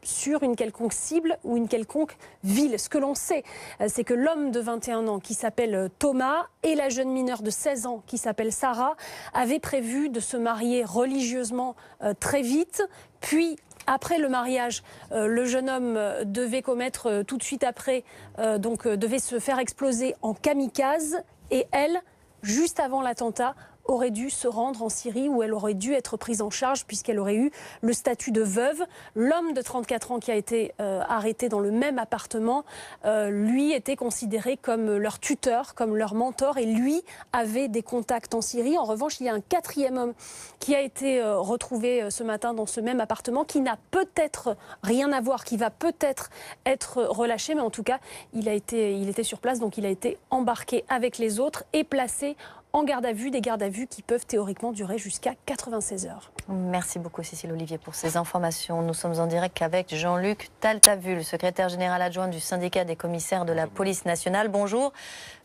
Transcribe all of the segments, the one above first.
sur une quelconque cible ou une quelconque ville. Ce que l'on sait, c'est que l'homme de 21 ans qui s'appelle Thomas et la jeune mineure de 16 ans qui s'appelle Sarah avaient prévu de se marier religieusement très vite, puis après le mariage, le jeune homme devait commettre tout de suite après, devait se faire exploser en kamikaze, et elle, juste avant l'attentat, aurait dû se rendre en Syrie où elle aurait dû être prise en charge puisqu'elle aurait eu le statut de veuve. L'homme de 34 ans qui a été arrêté dans le même appartement, lui était considéré comme leur tuteur, comme leur mentor, et lui avait des contacts en Syrie. En revanche, il y a un quatrième homme qui a été retrouvé ce matin dans ce même appartement, qui n'a peut-être rien à voir, qui va peut-être être relâché, mais en tout cas, il était sur place, donc il a été embarqué avec les autres et placé en garde à vue, des gardes à vue qui peuvent théoriquement durer jusqu'à 96 heures. Merci beaucoup Cécile Olivier pour ces informations. Nous sommes en direct avec Jean-Luc Taltavul, secrétaire général adjoint du syndicat des commissaires de la police nationale. Bonjour,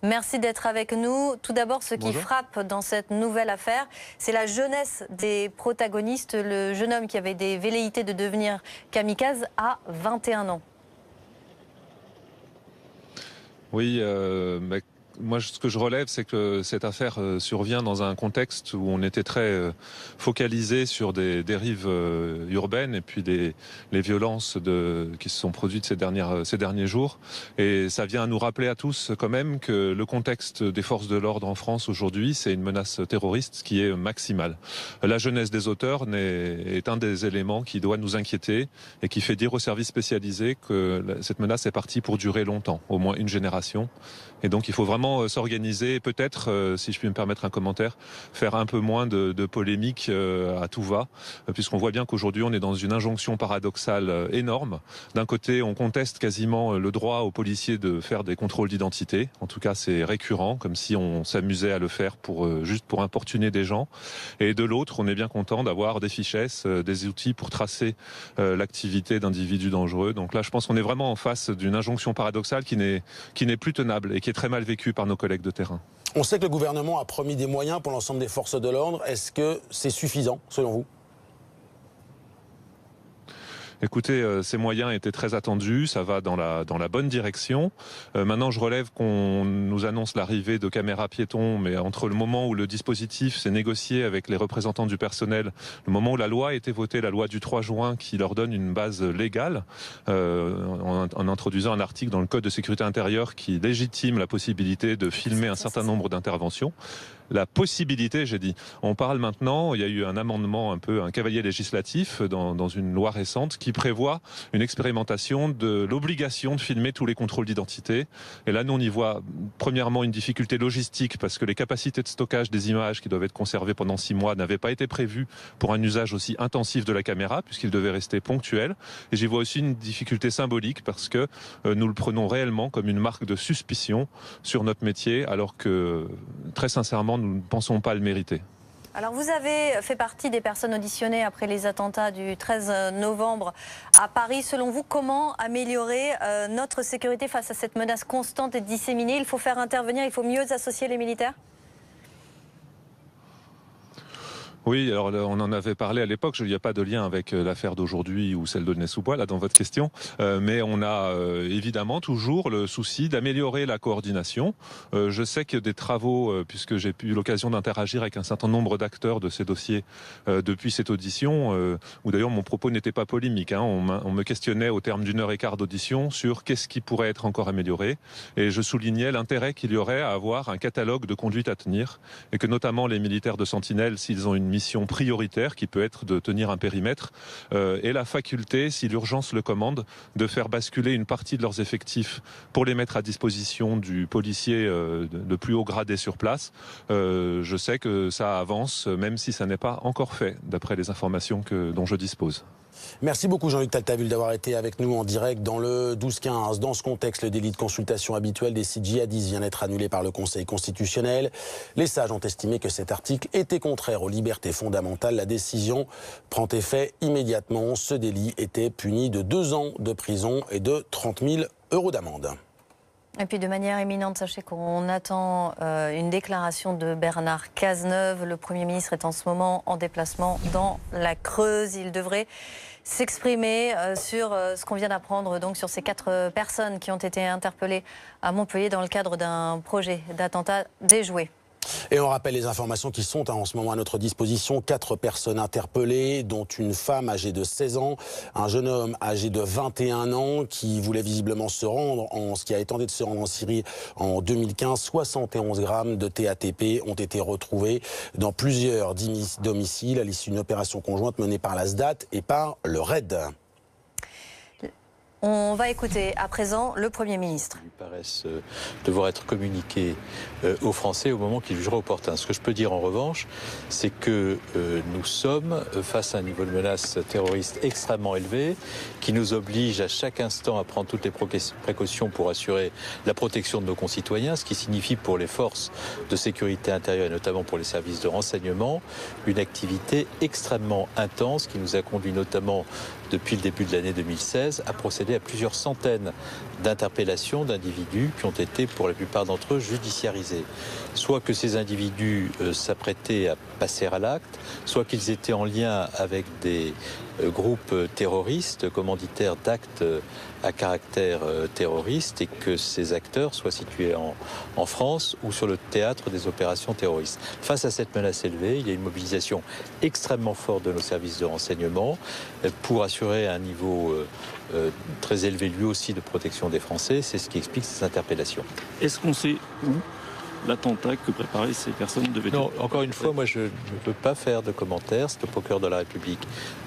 merci d'être avec nous. Tout d'abord, ce qui frappe dans cette nouvelle affaire, c'est la jeunesse des protagonistes. Le jeune homme qui avait des velléités de devenir kamikaze a 21 ans. Oui, moi, ce que je relève, c'est que cette affaire survient dans un contexte où on était très focalisé sur des dérives urbaines et puis les violences qui se sont produites ces derniers jours. Et ça vient à nous rappeler à tous quand même que le contexte des forces de l'ordre en France aujourd'hui, c'est une menace terroriste qui est maximale. La jeunesse des auteurs est un des éléments qui doit nous inquiéter et qui fait dire aux services spécialisés que cette menace est partie pour durer longtemps, au moins une génération. Et donc il faut vraiment s'organiser et peut-être, si je puis me permettre un commentaire, faire un peu moins de polémique à tout va, puisqu'on voit bien qu'aujourd'hui on est dans une injonction paradoxale énorme. D'un côté, on conteste quasiment le droit aux policiers de faire des contrôles d'identité. En tout cas, c'est récurrent, comme si on s'amusait à le faire juste pour importuner des gens. Et de l'autre, on est bien content d'avoir des fichesses, des outils pour tracer l'activité d'individus dangereux. Donc là, je pense qu'on est vraiment en face d'une injonction paradoxale qui n'est plus tenable et qui est très mal vécue par nos collègues de terrain. On sait que le gouvernement a promis des moyens pour l'ensemble des forces de l'ordre. Est-ce que c'est suffisant, selon vous ? Écoutez, ces moyens étaient très attendus, ça va dans la bonne direction. Maintenant, je relève qu'on nous annonce l'arrivée de caméras piétons, mais entre le moment où le dispositif s'est négocié avec les représentants du personnel, le moment où la loi a été votée, la loi du 3 juin, qui leur donne une base légale, en introduisant un article dans le Code de sécurité intérieure qui légitime la possibilité de filmer un certain nombre d'interventions. La possibilité, j'ai dit. On parle maintenant, il y a eu un amendement, un cavalier législatif dans une loi récente qui prévoit une expérimentation de l'obligation de filmer tous les contrôles d'identité. Et là, nous, on y voit premièrement une difficulté logistique parce que les capacités de stockage des images qui doivent être conservées pendant 6 mois n'avaient pas été prévues pour un usage aussi intensif de la caméra puisqu'il devait rester ponctuel. Et j'y vois aussi une difficulté symbolique parce que nous le prenons réellement comme une marque de suspicion sur notre métier alors que, très sincèrement, nous ne pensons pas le mériter. Alors vous avez fait partie des personnes auditionnées après les attentats du 13 novembre à Paris. Selon vous, comment améliorer notre sécurité face à cette menace constante et disséminée ? Il faut faire intervenir, il faut mieux associer les militaires ? Oui, alors on en avait parlé à l'époque, il n'y a pas de lien avec l'affaire d'aujourd'hui ou celle de Ness-sous-Bois, là, dans votre question, mais on a évidemment toujours le souci d'améliorer la coordination. Je sais que des travaux, puisque j'ai eu l'occasion d'interagir avec un certain nombre d'acteurs de ces dossiers depuis cette audition, où d'ailleurs mon propos n'était pas polémique, hein, on me questionnait au terme d'1 heure et quart d'audition sur qu'est-ce qui pourrait être encore amélioré, et je soulignais l'intérêt qu'il y aurait à avoir un catalogue de conduite à tenir, et que notamment les militaires de Sentinelle, s'ils ont une mission prioritaire qui peut être de tenir un périmètre et la faculté, si l'urgence le commande, de faire basculer une partie de leurs effectifs pour les mettre à disposition du policier le plus haut gradé sur place. Je sais que ça avance, même si ça n'est pas encore fait, d'après les informations dont je dispose. Merci beaucoup Jean-Luc Taltavul d'avoir été avec nous en direct dans le 12-15. Dans ce contexte, le délit de consultation habituel des sites djihadistes vient d'être annulé par le Conseil constitutionnel. Les sages ont estimé que cet article était contraire aux libertés fondamentales. La décision prend effet immédiatement. Ce délit était puni de 2 ans de prison et de 30 000 € d'amende. Et puis de manière éminente, sachez qu'on attend une déclaration de Bernard Cazeneuve. Le Premier ministre est en ce moment en déplacement dans la Creuse. Il devrait s'exprimer sur ce qu'on vient d'apprendre, donc sur ces 4 personnes qui ont été interpellées à Montpellier dans le cadre d'un projet d'attentat déjoué. Et on rappelle les informations qui sont en ce moment à notre disposition. 4 personnes interpellées, dont une femme âgée de 16 ans, un jeune homme âgé de 21 ans qui voulait visiblement se rendre, qui a tenté de se rendre en Syrie en 2015. 71 grammes de TATP ont été retrouvés dans plusieurs domiciles à l'issue d'une opération conjointe menée par la SDAT et par le RAID. On va écouter à présent le Premier ministre. Ils paraissent devoir être communiqués aux Français au moment qu'ils jugeraient opportun. Ce que je peux dire en revanche, c'est que nous sommes face à un niveau de menace terroriste extrêmement élevé qui nous oblige à chaque instant à prendre toutes les précautions pour assurer la protection de nos concitoyens, ce qui signifie pour les forces de sécurité intérieure et notamment pour les services de renseignement une activité extrêmement intense qui nous a conduit notamment depuis le début de l'année 2016 à procéder à plusieurs centaines d'interpellations d'individus qui ont été pour la plupart d'entre eux judiciarisés. Soit que ces individus s'apprêtaient à passer à l'acte, soit qu'ils étaient en lien avec des groupes terroristes, commanditaires d'actes à caractère terroriste et que ces acteurs soient situés en France ou sur le théâtre des opérations terroristes. Face à cette menace élevée, il y a une mobilisation extrêmement forte de nos services de renseignement pour assurer un niveau très élevé lui aussi de protection des Français. C'est ce qui explique ces interpellations. Est-ce qu'on sait où l'attentat que préparaient ces personnes devait être? Non, encore une fois, moi je ne peux pas faire de commentaires. C'est au procureur de la République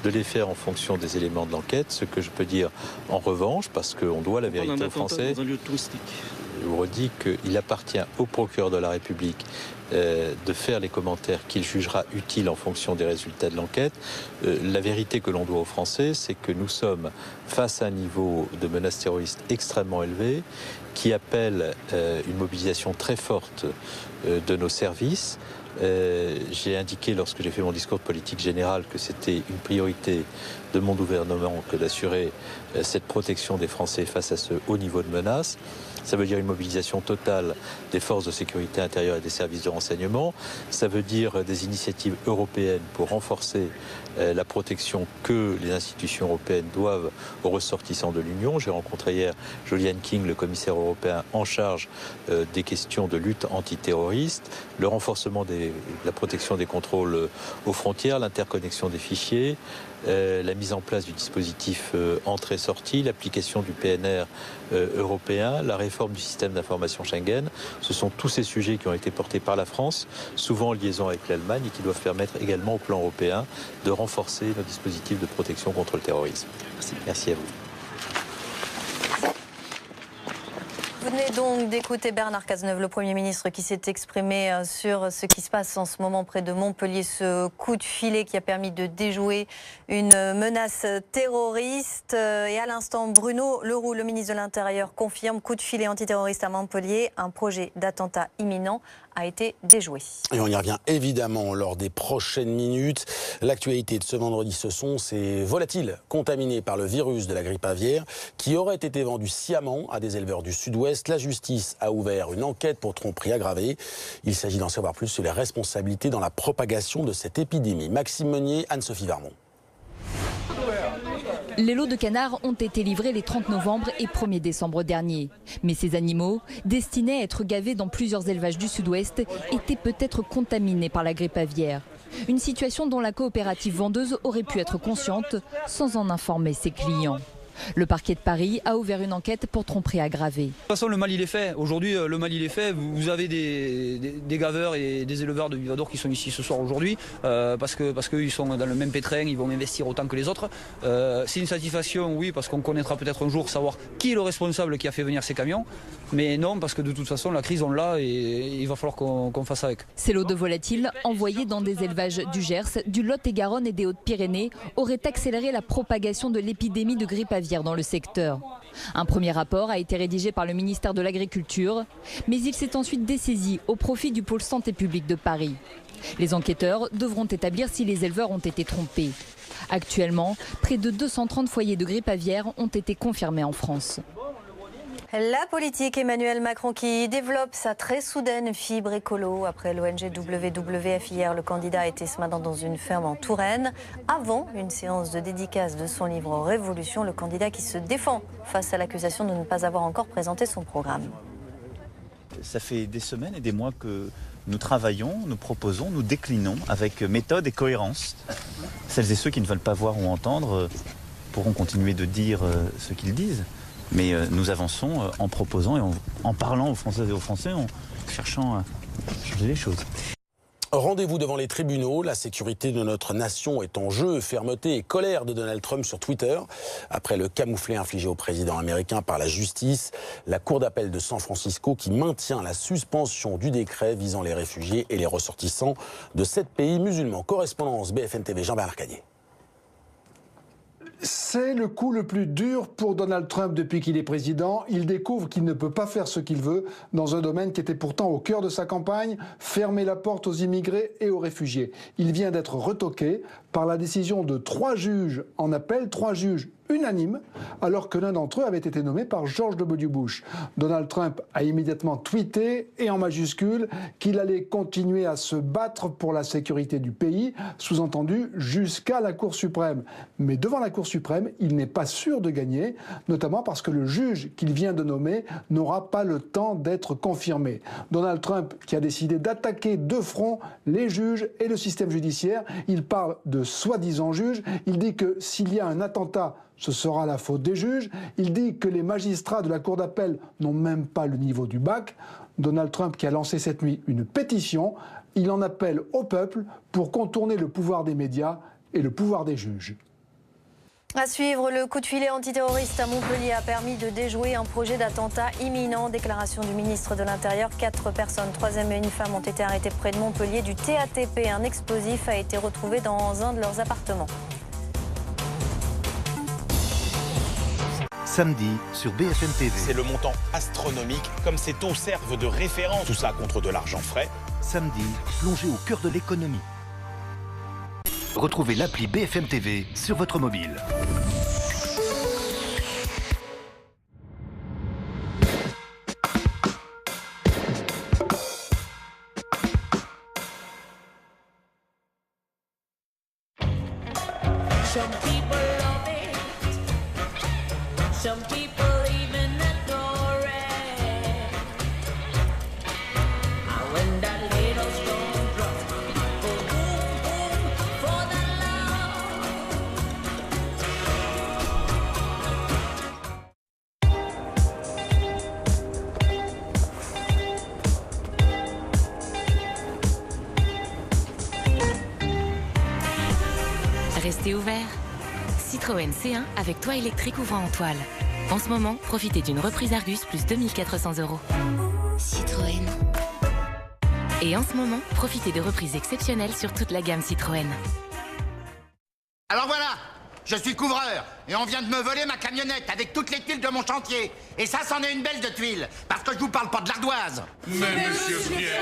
de les faire en fonction des éléments de l'enquête. Ce que je peux dire en revanche, parce qu'on doit la vérité aux Français, dans un lieu touristique. je vous redis qu'il appartient au procureur de la République de faire les commentaires qu'il jugera utiles en fonction des résultats de l'enquête. La vérité que l'on doit aux Français, c'est que nous sommes face à un niveau de menace terroriste extrêmement élevé qui appelle une mobilisation très forte de nos services. J'ai indiqué lorsque j'ai fait mon discours de politique générale que c'était une priorité de mon gouvernement que d'assurer cette protection des Français face à ce haut niveau de menace. Ça veut dire une mobilisation totale des forces de sécurité intérieure et des services de renseignement. Ça veut dire des initiatives européennes pour renforcer la protection que les institutions européennes doivent aux ressortissants de l'Union. J'ai rencontré hier Julian King, le commissaire européen en charge des questions de lutte antiterroriste, le renforcement de la protection des contrôles aux frontières, l'interconnexion des fichiers, la mise en place du dispositif entrée-sortie, l'application du PNR européen, la réforme du système d'information Schengen. Ce sont tous ces sujets qui ont été portés par la France, souvent en liaison avec l'Allemagne et qui doivent permettre également au plan européen de renforcer nos dispositifs de protection contre le terrorisme. Merci à vous. Vous venez donc d'écouter Bernard Cazeneuve, le Premier ministre, qui s'est exprimé sur ce qui se passe en ce moment près de Montpellier, ce coup de filet qui a permis de déjouer une menace terroriste. Et à l'instant, Bruno Le Roux, le ministre de l'Intérieur, confirme coup de filet antiterroriste à Montpellier. Un projet d'attentat imminent a été déjoué. Et on y revient évidemment lors des prochaines minutes. L'actualité de ce vendredi, ce sont ces volatiles contaminés par le virus de la grippe aviaire qui auraient été vendus sciemment à des éleveurs du Sud-Ouest. La justice a ouvert une enquête pour tromperie aggravée. Il s'agit d'en savoir plus sur les responsabilités dans la propagation de cette épidémie. Maxime Meunier, Anne-Sophie Varmont. Les lots de canards ont été livrés les 30 novembre et 1er décembre dernier. Mais ces animaux, destinés à être gavés dans plusieurs élevages du Sud-Ouest, étaient peut-être contaminés par la grippe aviaire. Une situation dont la coopérative vendeuse aurait pu être consciente sans en informer ses clients. Le parquet de Paris a ouvert une enquête pour tromperie aggravée. De toute façon, le mal il est fait. Aujourd'hui, le mal il est fait. Vous avez des gaveurs et des éleveurs de vivadors qui sont ici ce soir aujourd'hui parce qu'ils sont dans le même pétrin, ils vont investir autant que les autres. C'est une satisfaction, oui, parce qu'on connaîtra peut-être un jour savoir qui est le responsable qui a fait venir ces camions. Mais non, parce que de toute façon, la crise, on l'a et il va falloir qu'on fasse avec. Ces lots de volatiles, envoyés dans des élevages du Gers, du Lot-et-Garonne et des Hautes-Pyrénées, auraient accéléré la propagation de l'épidémie de grippe aviaire dans le secteur. Un premier rapport a été rédigé par le ministère de l'Agriculture, mais il s'est ensuite dessaisi au profit du pôle santé publique de Paris. Les enquêteurs devront établir si les éleveurs ont été trompés. Actuellement, près de 230 foyers de grippe aviaire ont été confirmés en France. La politique, Emmanuel Macron qui développe sa très soudaine fibre écolo. Après l'ONG WWF hier, le candidat était ce matin dans une ferme en Touraine. Avant une séance de dédicace de son livre Révolution, le candidat qui se défend face à l'accusation de ne pas avoir encore présenté son programme. Ça fait des semaines et des mois que nous travaillons, nous proposons, nous déclinons avec méthode et cohérence. Celles et ceux qui ne veulent pas voir ou entendre pourront continuer de dire ce qu'ils disent. Mais nous avançons en proposant et en parlant aux Françaises et aux Français, en cherchant à changer les choses. Rendez-vous devant les tribunaux. La sécurité de notre nation est en jeu. Fermeté et colère de Donald Trump sur Twitter. Après le camouflet infligé au président américain par la justice, la Cour d'appel de San Francisco qui maintient la suspension du décret visant les réfugiés et les ressortissants de 7 pays musulmans. Correspondance BFM TV, Jean-Bernard Cagné. C'est le coup le plus dur pour Donald Trump depuis qu'il est président. Il découvre qu'il ne peut pas faire ce qu'il veut dans un domaine qui était pourtant au cœur de sa campagne, fermer la porte aux immigrés et aux réfugiés. Il vient d'être retoqué par la décision de 3 juges en appel, 3 juges unanimes, alors que l'un d'entre eux avait été nommé par George W. Bush. Donald Trump a immédiatement tweeté, et en majuscule, qu'il allait continuer à se battre pour la sécurité du pays, sous-entendu jusqu'à la Cour suprême. Mais devant la Cour suprême, il n'est pas sûr de gagner, notamment parce que le juge qu'il vient de nommer n'aura pas le temps d'être confirmé. Donald Trump qui a décidé d'attaquer de front les juges et le système judiciaire, il parle de soi-disant juges, il dit que s'il y a un attentat, ce sera la faute des juges. Il dit que les magistrats de la Cour d'appel n'ont même pas le niveau du bac. Donald Trump qui a lancé cette nuit une pétition, il en appelle au peuple pour contourner le pouvoir des médias et le pouvoir des juges. À suivre, le coup de filet antiterroriste à Montpellier a permis de déjouer un projet d'attentat imminent. Déclaration du ministre de l'Intérieur. 4 personnes, 3 hommes et une femme, ont été arrêtés près de Montpellier. Du TATP, un explosif, a été retrouvé dans un de leurs appartements. Samedi sur BFM TV. C'est le montant astronomique, comme ces taux servent de référence. Tout ça contre de l'argent frais. Samedi, plongé au cœur de l'économie. Retrouvez l'appli BFM TV sur votre mobile. Some people love it. Some people even adore it. And when that little stone drops, go boom, boom for the Restez ouvert. Citroën C1 avec toit électrique ouvrant en toile. En ce moment, profitez d'une reprise Argus plus 2400 €. Citroën. Et en ce moment, profitez de reprises exceptionnelles sur toute la gamme Citroën. Alors voilà, je suis couvreur et on vient de me voler ma camionnette avec toutes les tuiles de mon chantier. Et ça, c'en est une belle de tuiles, parce que je vous parle pas de l'ardoise. Mais monsieur Pierre,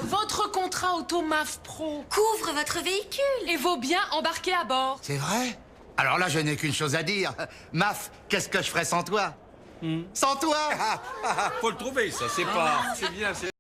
votre contrat auto MAF Pro couvre votre véhicule et vos biens embarqués à bord. C'est vrai? Alors là, je n'ai qu'une chose à dire. Maf, qu'est-ce que je ferais sans toi? Sans toi? Faut le trouver, ça, c'est pas... C'est bien, c'est...